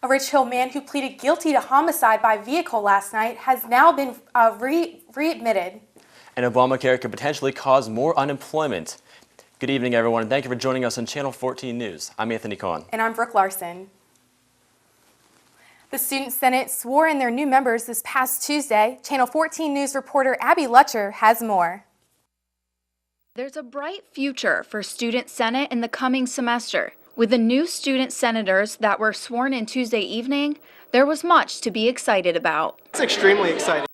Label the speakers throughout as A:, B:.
A: A Rich Hill man who pleaded guilty to homicide by vehicle last night has now been readmitted.
B: And Obamacare could potentially cause more unemployment. Good evening, everyone, and thank you for joining us on Channel 14 News. I'm Anthony Kahn.
A: And I'm Brooke Larson. The Student Senate swore in their new members this past Tuesday. Channel 14 News reporter Abby Lutcher has more.
C: There's a bright future for Student Senate in the coming semester. With the new student senators that were sworn in Tuesday evening, there was much to be excited about.
D: It's extremely exciting.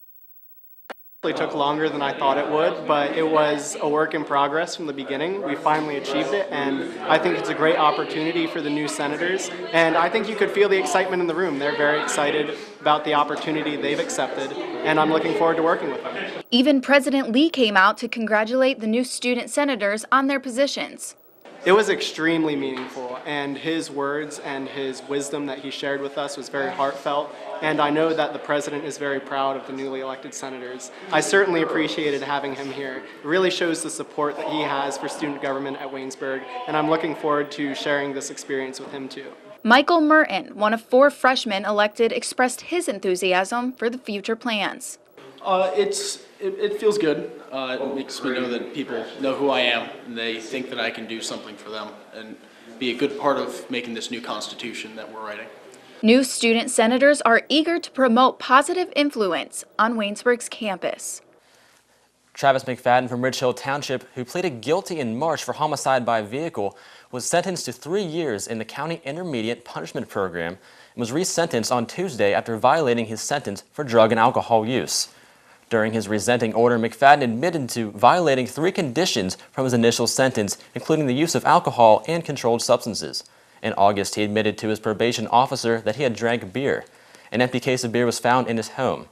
D: It took longer than I thought it would, but it was a work in progress from the beginning. We finally achieved it, and I think it's a great opportunity for the new senators. And I think you could feel the excitement in the room. They're very excited about the opportunity they've accepted, and I'm looking forward to working with them.
C: Even President Lee came out to congratulate the new student senators on their positions.
D: It was extremely meaningful, and his words and his wisdom that he shared with us was very heartfelt, and I know that the president is very proud of the newly elected senators. I certainly appreciated having him here. It really shows the support that he has for student government at Waynesburg, and I'm looking forward to sharing this experience with him too.
C: Michael Merton, one of 4 freshmen elected, expressed his enthusiasm for the future plans.
E: It feels good. It makes me know that people know who I am and they think that I can do something for them and be a good part of making this new constitution that we're writing.
C: New student senators are eager to promote positive influence on Waynesburg's campus.
B: Travis McFadden from Ridge Hill Township, who pleaded guilty in March for homicide by vehicle, was sentenced to 3 years in the County Intermediate Punishment Program and was resentenced on Tuesday after violating his sentence for drug and alcohol use. During his resenting order, McFadden admitted to violating 3 conditions from his initial sentence, including the use of alcohol and controlled substances. In August, he admitted to his probation officer that he had drank beer. An empty case of beer was found in his home.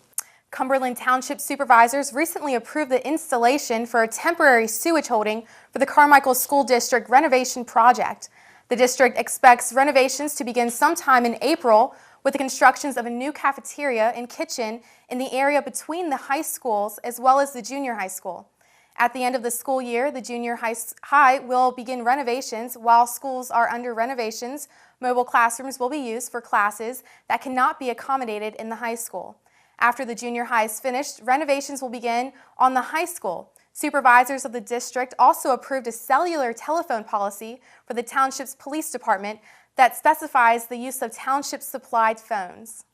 A: Cumberland Township supervisors recently approved the installation for a temporary sewage holding for the Carmichael School District renovation project. The district expects renovations to begin sometime in April, with the constructions of a new cafeteria and kitchen in the area between the high schools as well as the junior high school. At the end of the school year, the junior high will begin renovations. While schools are under renovations, mobile classrooms will be used for classes that cannot be accommodated in the high school. After the junior high is finished, renovations will begin on the high school. Supervisors of the district also approved a cellular telephone policy for the township's police department that specifies the use of township-supplied phones.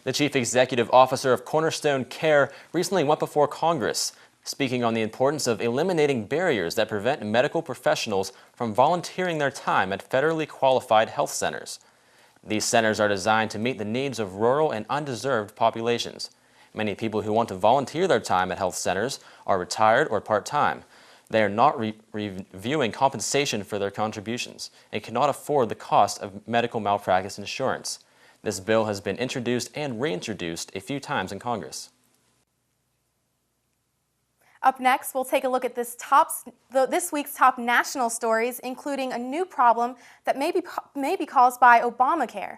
B: The Chief Executive Officer of Cornerstone Care recently went before Congress, speaking on the importance of eliminating barriers that prevent medical professionals from volunteering their time at federally qualified health centers. These centers are designed to meet the needs of rural and undeserved populations. Many people who want to volunteer their time at health centers are retired or part-time. They are not reviewing compensation for their contributions and cannot afford the cost of medical malpractice insurance. This bill has been introduced and reintroduced a few times in Congress.
A: Up next, we'll take a look at this week's top national stories, including a new problem that may be caused by Obamacare.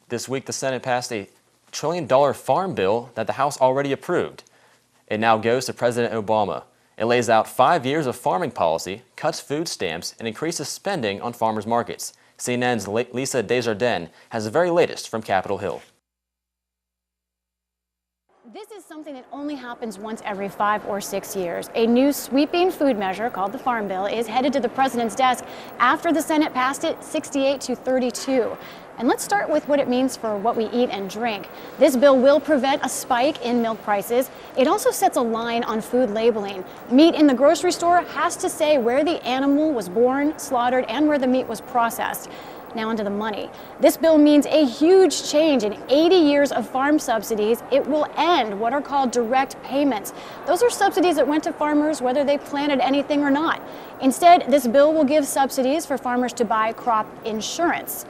B: This week, the Senate passed a $1 trillion farm bill that the House already approved. It now goes to President Obama. It lays out 5 years of farming policy, cuts food stamps, and increases spending on farmers markets. CNN's Lisa Desjardins has the very latest from Capitol Hill.
F: This is something that only happens once every 5 or 6 years. A new sweeping food measure called the Farm Bill is headed to the president's desk after the Senate passed it 68-32. And let's start with what it means for what we eat and drink. This bill will prevent a spike in milk prices. It also sets a line on food labeling. Meat in the grocery store has to say where the animal was born, slaughtered, and where the meat was processed. Now onto the money. This bill means a huge change. In 80 years of farm subsidies, it will end what are called direct payments. Those are subsidies that went to farmers whether they planted anything or not. Instead, this bill will give subsidies for farmers to buy crop insurance.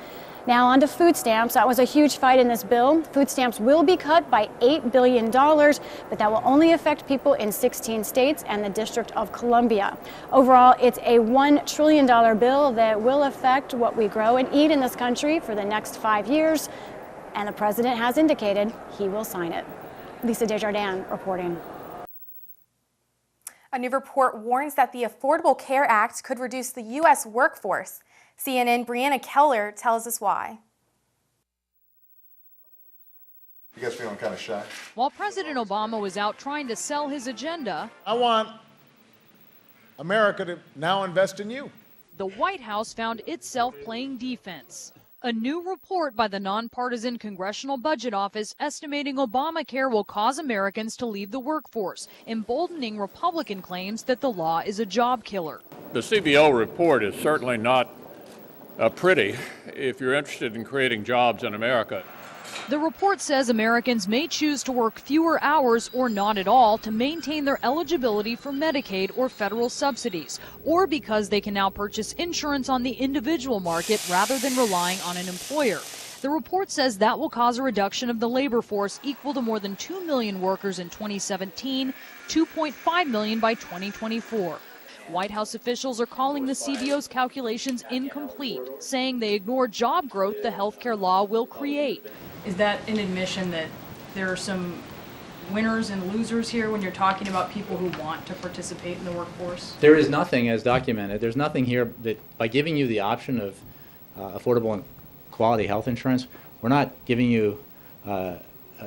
F: Now on to food stamps. That was a huge fight in this bill. Food stamps will be cut by $8 billion, but that will only affect people in 16 states and the District of Columbia. Overall, it's a $1 trillion bill that will affect what we grow and eat in this country for the next 5 years, and the president has indicated he will sign it. Lisa Desjardins reporting.
A: A new report warns that the Affordable Care Act could reduce the U.S. workforce. CNN Brianna Keller tells us why.
G: You guys feeling kind of shy?
H: While President Obama was out trying to sell his agenda,
I: I want America to now invest in you.
H: the White House found itself playing defense. A new report by the nonpartisan Congressional Budget Office estimating Obamacare will cause Americans to leave the workforce, emboldening Republican claims that the law is a job killer.
J: The CBO report is certainly not pretty if you're interested in creating jobs in America.
H: The report says Americans may choose to work fewer hours or not at all to maintain their eligibility for Medicaid or federal subsidies, or because they can now purchase insurance on the individual market rather than relying on an employer. The report says that will cause a reduction of the labor force equal to more than 2 million workers in 2017, 2.5 million by 2024. White House officials are calling the CBO's calculations incomplete, saying they ignore job growth the health care law will create.
K: Is that an admission that there are some winners and losers here when you're talking about people who want to participate in the workforce?
L: There is nothing as documented. There's nothing here that by giving you the option of affordable and quality health insurance, we're not giving you,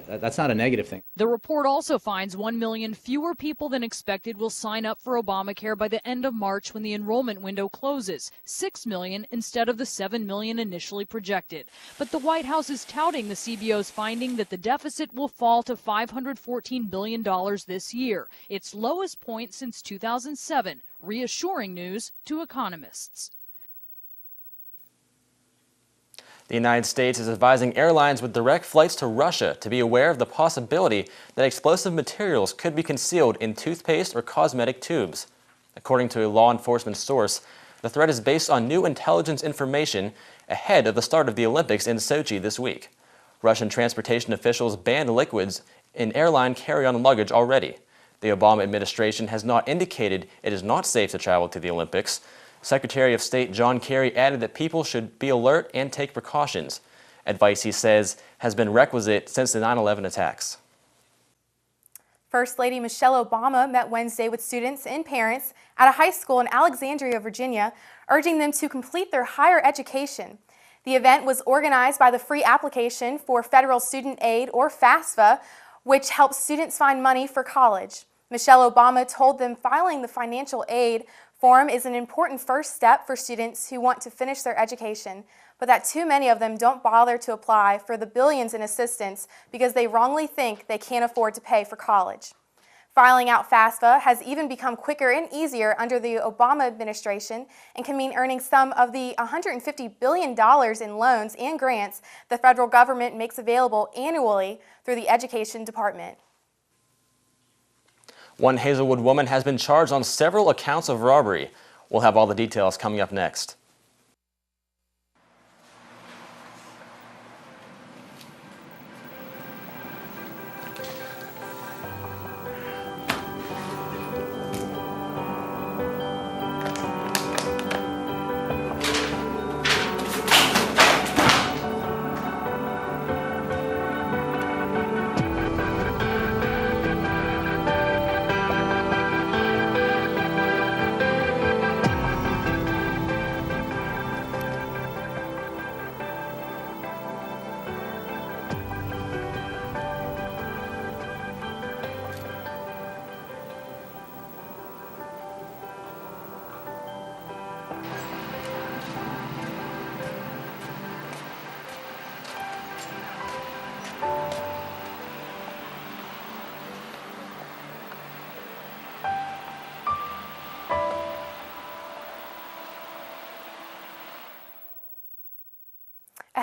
L: that's not a negative thing.
H: The report also finds 1 million fewer people than expected will sign up for Obamacare by the end of March when the enrollment window closes, 6 million instead of the 7 million initially projected. But the White House is touting the CBO's finding that the deficit will fall to $514 billion this year, its lowest point since 2007, reassuring news to economists.
B: The United States is advising airlines with direct flights to Russia to be aware of the possibility that explosive materials could be concealed in toothpaste or cosmetic tubes. According to a law enforcement source, the threat is based on new intelligence information ahead of the start of the Olympics in Sochi this week. Russian transportation officials banned liquids in airline carry-on luggage already. The Obama administration has not indicated it is not safe to travel to the Olympics. Secretary of State John Kerry added that people should be alert and take precautions. Advice, he says, has been requisite since the 9/11 attacks.
A: First Lady Michelle Obama met Wednesday with students and parents at a high school in Alexandria, Virginia, urging them to complete their higher education. The event was organized by the Free Application for Federal Student Aid, or FAFSA, which helps students find money for college. Michelle Obama told them filing the financial aid form is an important first step for students who want to finish their education, but that too many of them don't bother to apply for the billions in assistance because they wrongly think they can't afford to pay for college. Filing out FAFSA has even become quicker and easier under the Obama administration and can mean earning some of the $150 billion in loans and grants the federal government makes available annually through the Education Department.
B: One Hazelwood woman has been charged on several accounts of robbery. We'll have all the details coming up next.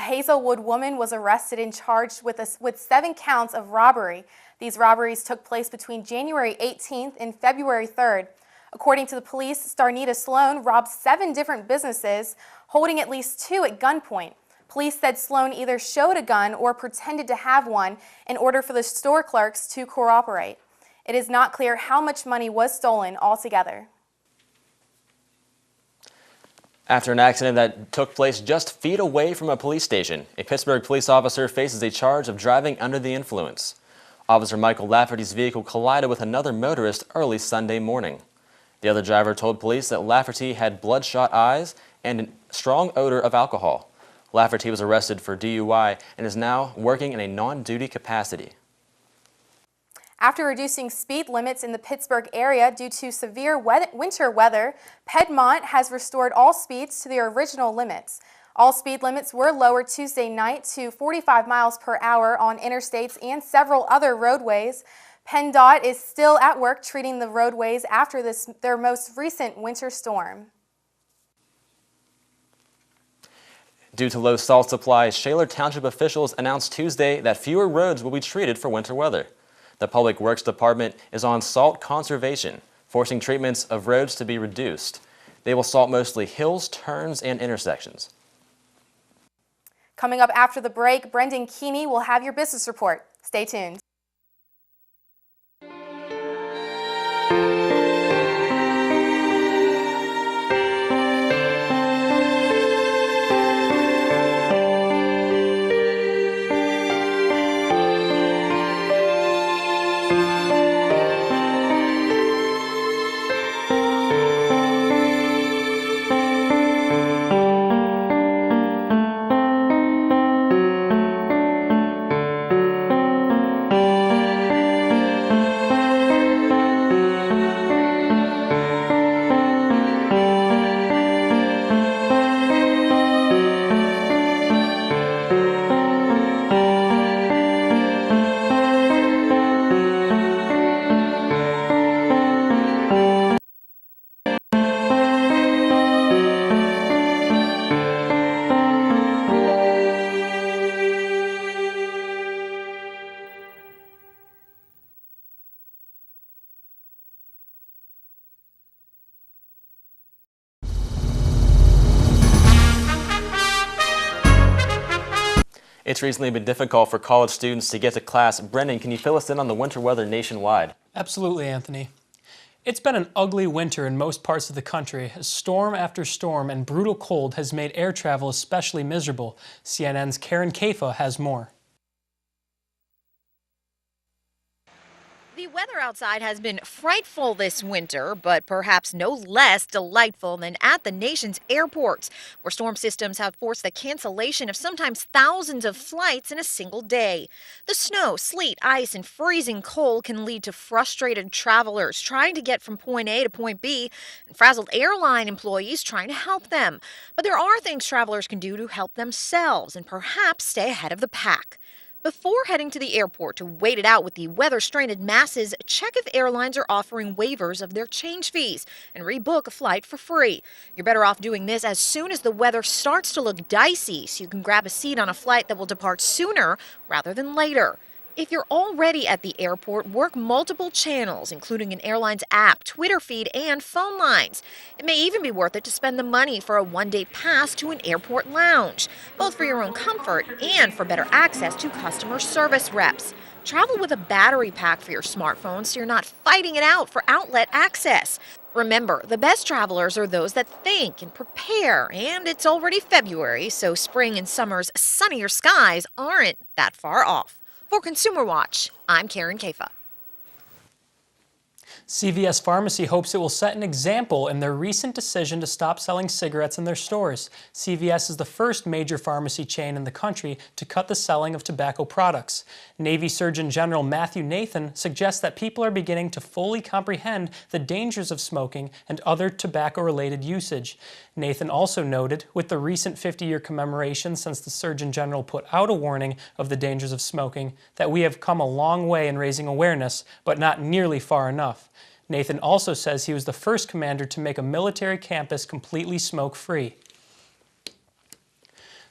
A: Hazelwood woman was arrested and charged with 7 counts of robbery. These robberies took place between January 18th and February 3rd. According to the police, Starnita Sloan robbed 7 different businesses, holding at least 2 at gunpoint. Police said Sloan either showed a gun or pretended to have one in order for the store clerks to cooperate. It is not clear how much money was stolen altogether.
B: After an accident that took place just feet away from a police station, a Pittsburgh police officer faces a charge of driving under the influence. Officer Michael Lafferty's vehicle collided with another motorist early Sunday morning. The other driver told police that Lafferty had bloodshot eyes and a strong odor of alcohol. Lafferty was arrested for DUI and is now working in a non-duty capacity.
A: After reducing speed limits in the Pittsburgh area due to severe winter weather, Piedmont has restored all speeds to their original limits. All speed limits were lowered Tuesday night to 45 miles per hour on interstates and several other roadways. PennDOT is still at work treating the roadways after their most recent winter storm.
B: Due to low salt supplies, Shaler Township officials announced Tuesday that fewer roads will be treated for winter weather. The Public Works Department is on salt conservation, forcing treatments of roads to be reduced. They will salt mostly hills, turns, and intersections.
A: Coming up after the break, Brendan Keeney will have your business report. Stay tuned.
B: It's recently been difficult for college students to get to class. Brendan, can you fill us in on the winter weather nationwide?
M: Absolutely, Anthony. It's been an ugly winter in most parts of the country. Storm after storm and brutal cold has made air travel especially miserable. CNN's Karen Kaifa has more.
N: The weather outside has been frightful this winter, but perhaps no less delightful than at the nation's airports, where storm systems have forced the cancellation of sometimes thousands of flights in a single day. The snow, sleet, ice, and freezing cold can lead to frustrated travelers trying to get from point A to point B and frazzled airline employees trying to help them. But there are things travelers can do to help themselves and perhaps stay ahead of the pack. Before heading to the airport to wait it out with the weather-stranded masses, check if airlines are offering waivers of their change fees and rebook a flight for free. You're better off doing this as soon as the weather starts to look dicey, so you can grab a seat on a flight that will depart sooner rather than later. If you're already at the airport, work multiple channels, including an airline's app, Twitter feed, and phone lines. It may even be worth it to spend the money for a one-day pass to an airport lounge, both for your own comfort and for better access to customer service reps. Travel with a battery pack for your smartphone so you're not fighting it out for outlet access. Remember, the best travelers are those that think and prepare, and it's already February, so spring and summer's sunnier skies aren't that far off. For Consumer Watch, I'm Karen Kaifa.
M: CVS Pharmacy hopes it will set an example in their recent decision to stop selling cigarettes in their stores. CVS is the first major pharmacy chain in the country to cut the selling of tobacco products. Navy Surgeon General Matthew Nathan suggests that people are beginning to fully comprehend the dangers of smoking and other tobacco-related usage. Nathan also noted, with the recent 50-year commemoration since the Surgeon General put out a warning of the dangers of smoking, that we have come a long way in raising awareness, but not nearly far enough. Nathan also says he was the first commander to make a military campus completely smoke-free.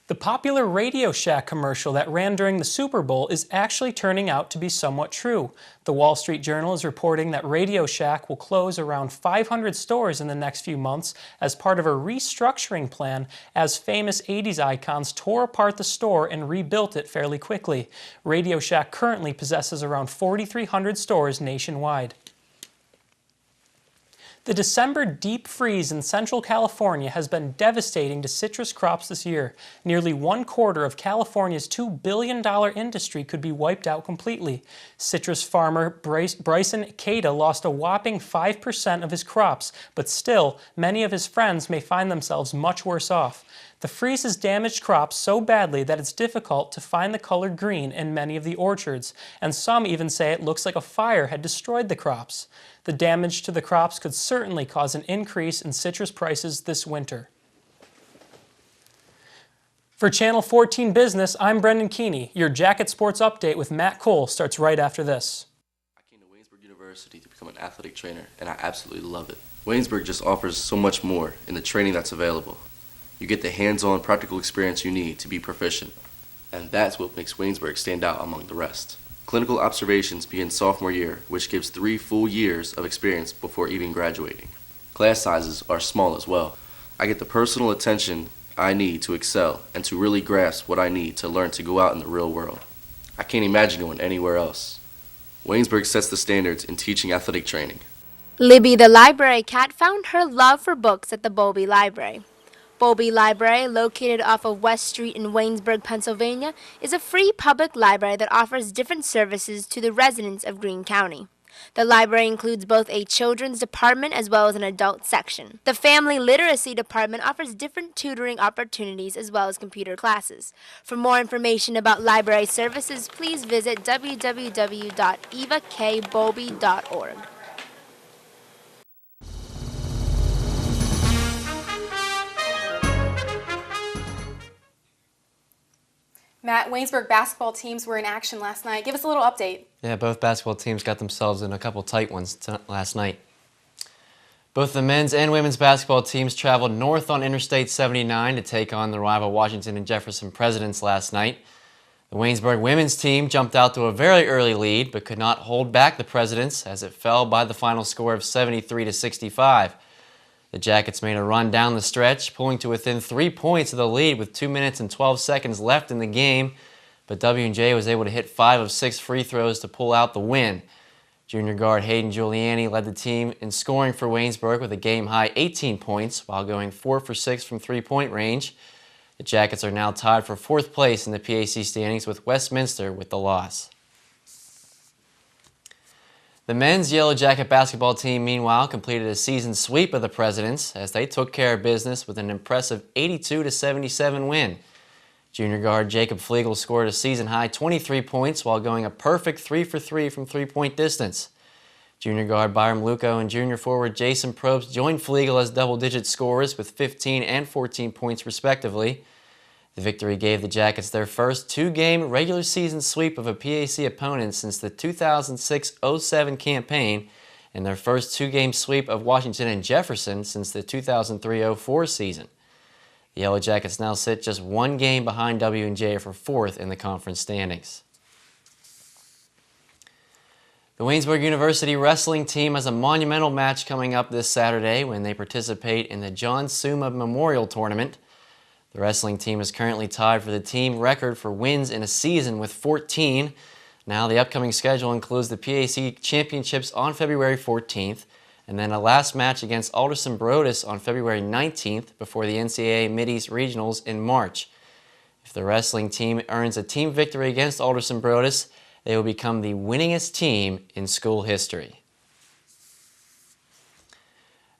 M: The popular Radio Shack commercial that ran during the Super Bowl is actually turning out to be somewhat true. The Wall Street Journal is reporting that Radio Shack will close around 500 stores in the next few months as part of a restructuring plan, as famous 80s icons tore apart the store and rebuilt it fairly quickly. Radio Shack currently possesses around 4,300 stores nationwide. The December deep freeze in Central California has been devastating to citrus crops this year. Nearly 1/4 of California's $2 billion industry could be wiped out completely. Citrus farmer Bryson Cada lost a whopping 5% of his crops, but still, many of his friends may find themselves much worse off. The freeze has damaged crops so badly that it's difficult to find the color green in many of the orchards, and some even say it looks like a fire had destroyed the crops. The damage to the crops could certainly cause an increase in citrus prices this winter. For Channel 14 Business, I'm Brendan Keeney. Your Jacket Sports Update with Matt Cole starts right after this.
O: I came to Waynesburg University to become an athletic trainer, and I absolutely love it. Waynesburg just offers so much more in the training that's available. You get the hands-on practical experience you need to be proficient, and that's what makes Waynesburg stand out among the rest. Clinical observations begin sophomore year, which gives 3 full years of experience before even graduating. Class sizes are small as well. I get the personal attention I need to excel and to really grasp what I need to learn to go out in the real world. I can't imagine going anywhere else. Waynesburg sets the standards in teaching athletic training.
P: Libby the library cat found her love for books at the Bowlby Library. Bowlby Library, located off of West Street in Waynesburg, Pennsylvania, is a free public library that offers different services to the residents of Greene County. The library includes both a children's department as well as an adult section. The family literacy department offers different tutoring opportunities as well as computer classes. For more information about library services, please visit www.evakbowlby.org.
A: Matt, Waynesburg basketball teams were in action last night. Give us a little update.
Q: Yeah, both basketball teams got themselves in a couple tight ones last night. Both the men's and women's basketball teams traveled north on Interstate 79 to take on the rival Washington and Jefferson Presidents last night. The Waynesburg women's team jumped out to a very early lead but could not hold back the Presidents as it fell by the final score of 73-65. The Jackets made a run down the stretch, pulling to within 3 points of the lead with 2 minutes and 12 seconds left in the game, but W&J was able to hit 5 of 6 free throws to pull out the win. Junior guard Hayden Giuliani led the team in scoring for Waynesburg with a game-high 18 points while going 4 for 6 from three-point range. The Jackets are now tied for 4th place in the PAC standings with Westminster with the loss. The men's Yellow Jacket basketball team, meanwhile, completed a season sweep of the Presidents as they took care of business with an impressive 82-77 win. Junior guard Jacob Flegel scored a season-high 23 points while going a perfect 3 for 3 from three-point distance. Junior guard Byram Luco and junior forward Jason Probst joined Flegel as double-digit scorers with 15 and 14 points respectively. The victory gave the Jackets their first 2-game regular season sweep of a PAC opponent since the 2006-07 campaign and their first 2-game sweep of Washington and Jefferson since the 2003-04 season. The Yellow Jackets now sit just 1 game behind W&J for 4th in the conference standings. The Waynesburg University wrestling team has a monumental match coming up this Saturday when they participate in the John Suma Memorial Tournament. The wrestling team is currently tied for the team record for wins in a season with 14. Now the upcoming schedule includes the PAC Championships on February 14th and then a last match against Alderson Brodus on February 19th before the NCAA Mid-East Regionals in March. If the wrestling team earns a team victory against Alderson Brodus, they will become the winningest team in school history.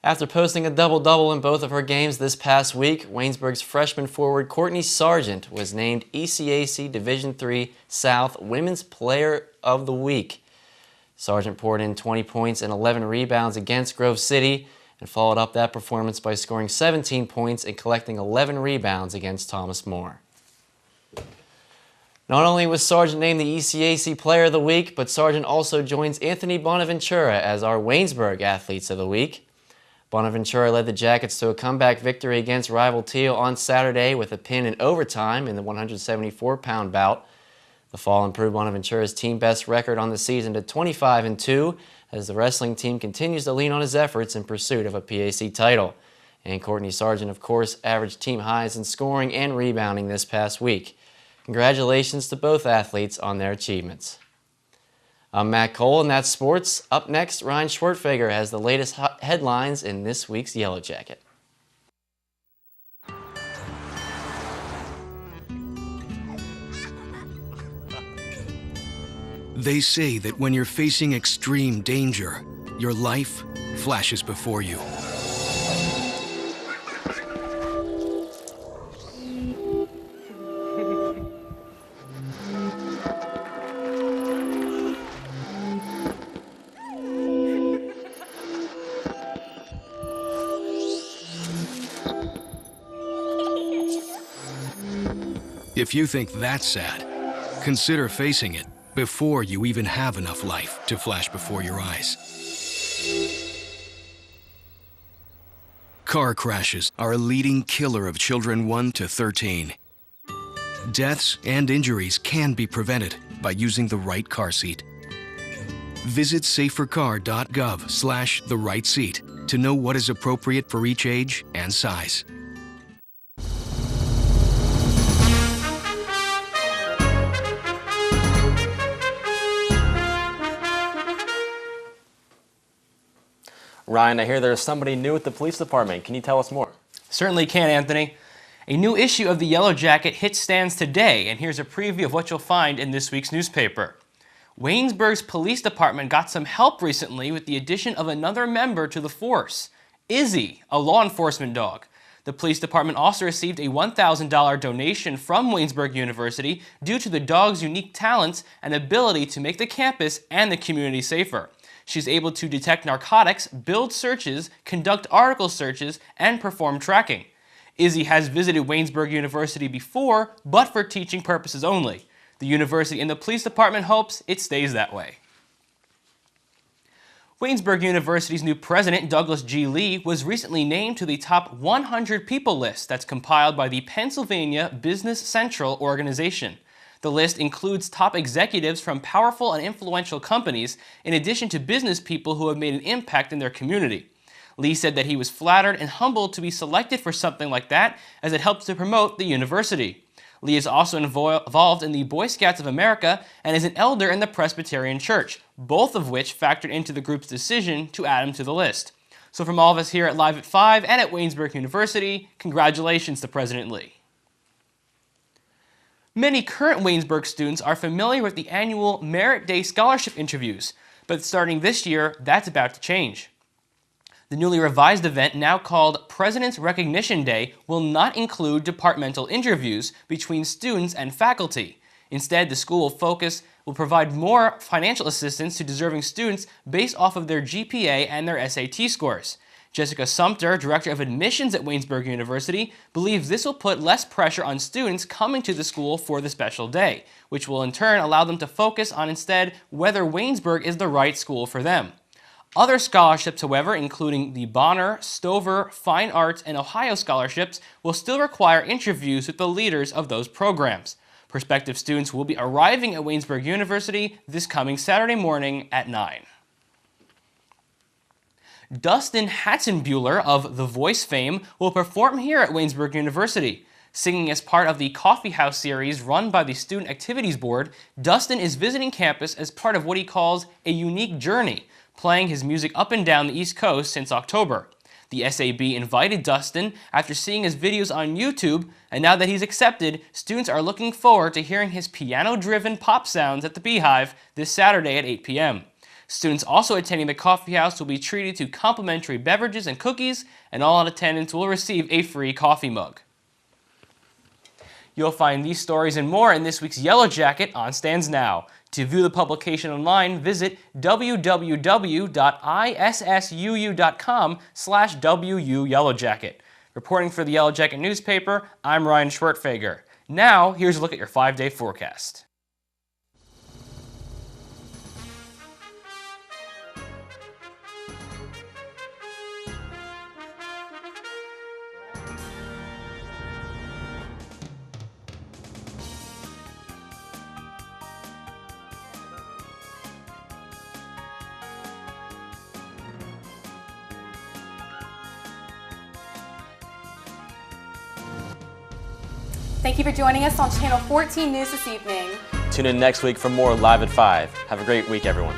Q: After posting a double-double in both of her games this past week, Waynesburg's freshman forward Courtney Sargent was named ECAC Division III South Women's Player of the Week. Sargent poured in 20 points and 11 rebounds against Grove City and followed up that performance by scoring 17 points and collecting 11 rebounds against Thomas More. Not only was Sargent named the ECAC Player of the Week, but Sargent also joins Anthony Bonaventura as our Waynesburg Athletes of the Week. Bonaventura led the Jackets to a comeback victory against rival Teal on Saturday with a pin in overtime in the 174-pound bout. The fall improved Bonaventura's team best record on the season to 25-2 as the wrestling team continues to lean on his efforts in pursuit of a PAC title. And Courtney Sargent, of course, averaged team highs in scoring and rebounding this past week. Congratulations to both athletes on their achievements. I'm Matt Cole, and that's sports. Up next, Ryan Schwertfeger has the latest headlines in this week's Yellow Jacket.
R: They say that when you're facing extreme danger, your life flashes before you. If you think that's sad, consider facing it before you even have enough life to flash before your eyes. Car crashes are a leading killer of children 1 to 13. Deaths and injuries can be prevented by using the right car seat. Visit safercar.gov/the-right-seat to know what is appropriate for each age and size.
B: Ryan, I hear there's somebody new at the police department. Can you tell us more?
S: Certainly can, Anthony. A new issue of the Yellow Jacket hits stands today, and here's a preview of what you'll find in this week's newspaper. Waynesburg's police department got some help recently with the addition of another member to the force, Izzy, a law enforcement dog. The police department also received a $1,000 donation from Waynesburg University due to the dog's unique talents and ability to make the campus and the community safer. She's able to detect narcotics, build searches, conduct article searches, and perform tracking. Izzy has visited Waynesburg University before, but for teaching purposes only. The university and the police department hopes it stays that way. Waynesburg University's new president, Douglas G. Lee, was recently named to the top 100 people list that's compiled by the Pennsylvania Business Central organization. The list includes top executives from powerful and influential companies, in addition to business people who have made an impact in their community. Lee said that he was flattered and humbled to be selected for something like that, as it helps to promote the university. Lee is also involved in the Boy Scouts of America and is an elder in the Presbyterian Church, both of which factored into the group's decision to add him to the list. So from all of us here at Live at 5 and at Waynesburg University, congratulations to President Lee. Many current Waynesburg students are familiar with the annual Merit Day scholarship interviews, but starting this year, that's about to change. The newly revised event, now called President's Recognition Day, will not include departmental interviews between students and faculty. Instead, the school will provide more financial assistance to deserving students based off of their GPA and their SAT scores. Jessica Sumter, Director of Admissions at Waynesburg University, believes this will put less pressure on students coming to the school for the special day, which will in turn allow them to focus on instead whether Waynesburg is the right school for them. Other scholarships, however, including the Bonner, Stover, Fine Arts, and Ohio scholarships, will still require interviews with the leaders of those programs. Prospective students will be arriving at Waynesburg University this coming Saturday morning at 9. Dustin Hatzenbuehler of The Voice fame will perform here at Waynesburg University. Singing as part of the Coffee House series run by the Student Activities Board, Dustin is visiting campus as part of what he calls a unique journey, playing his music up and down the East Coast since October. The SAB invited Dustin after seeing his videos on YouTube, and now that he's accepted, students are looking forward to hearing his piano-driven pop sounds at the Beehive this Saturday at 8 p.m. Students also attending the coffee house will be treated to complimentary beverages and cookies, and all in attendance will receive a free coffee mug. You'll find these stories and more in this week's Yellow Jacket on stands now. To view the publication online, visit www.issuu.com/WU Yellowjacket. Reporting for the Yellow Jacket newspaper, I'm Ryan Schwertfeger. Now, here's a look at your 5-day forecast.
A: Thank you for joining us on Channel 14 News this evening.
B: Tune in next week for more Live at 5. Have a great week, everyone.